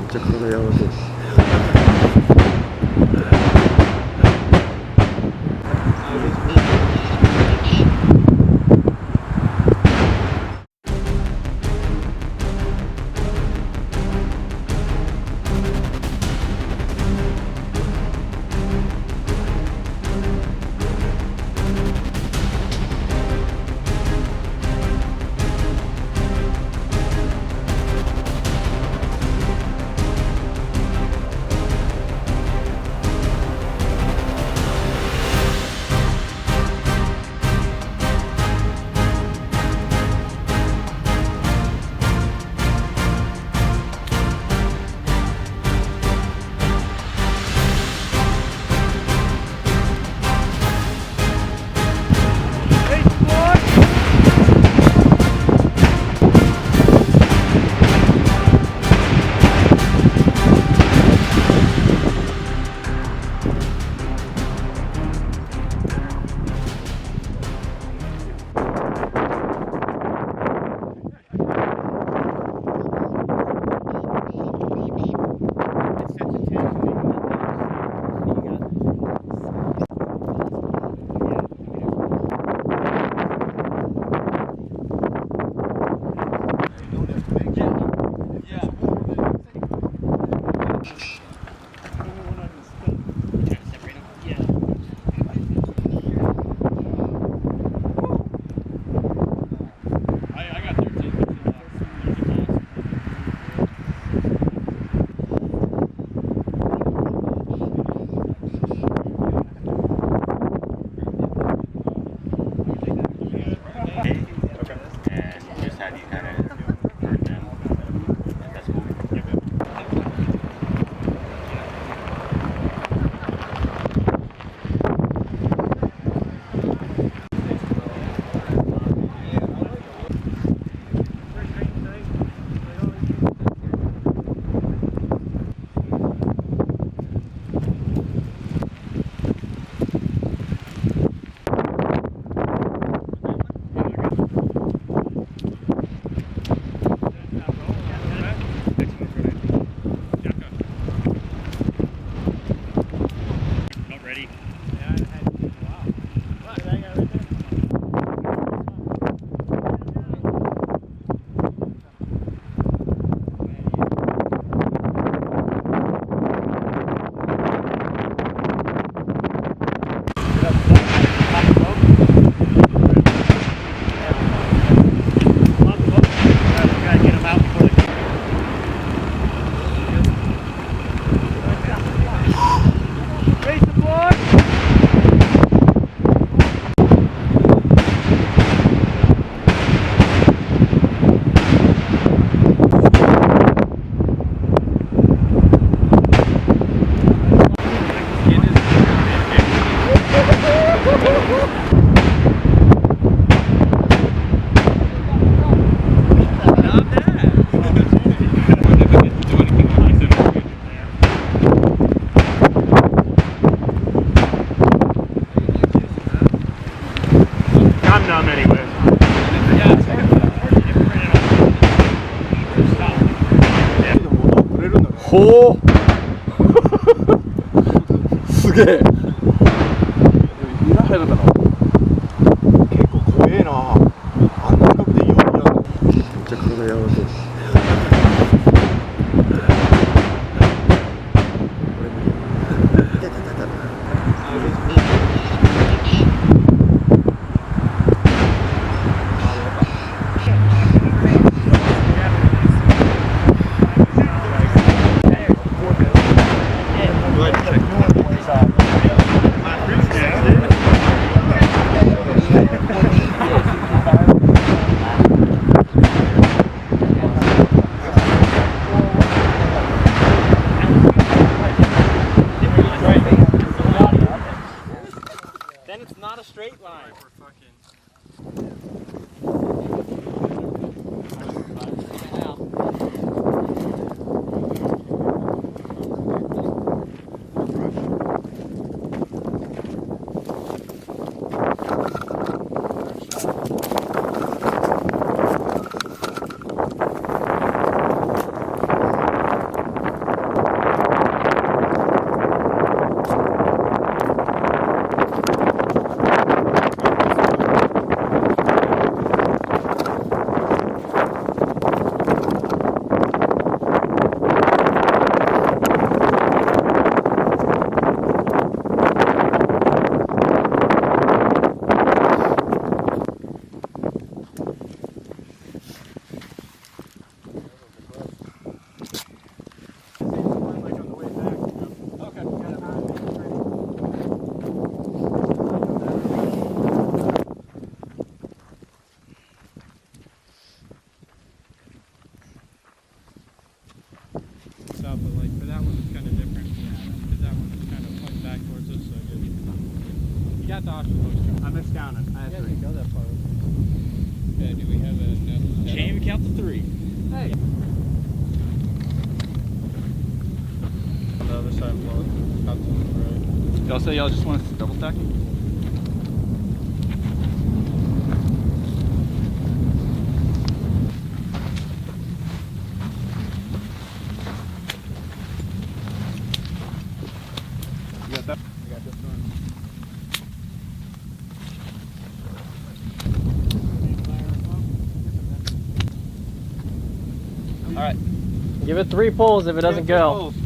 진짜 그러네요. 호すげえいら入るんだな結構怖えなあんな近くでいいようにやるのめっちゃ黒だよ that one is kind of different. Yeah, because that one is kind of pointing back towards us, so good. You got the option post. I miscounted. I had Yeah, 3. you go that far. Okay, do we have enough? Jamie, count to 3. Hey. On the other side of the float. Out to the right. Y'all say y'all just want us to double stack? You got that? I got this one. All right. Give it 3 pulls if it doesn't go. Pulls.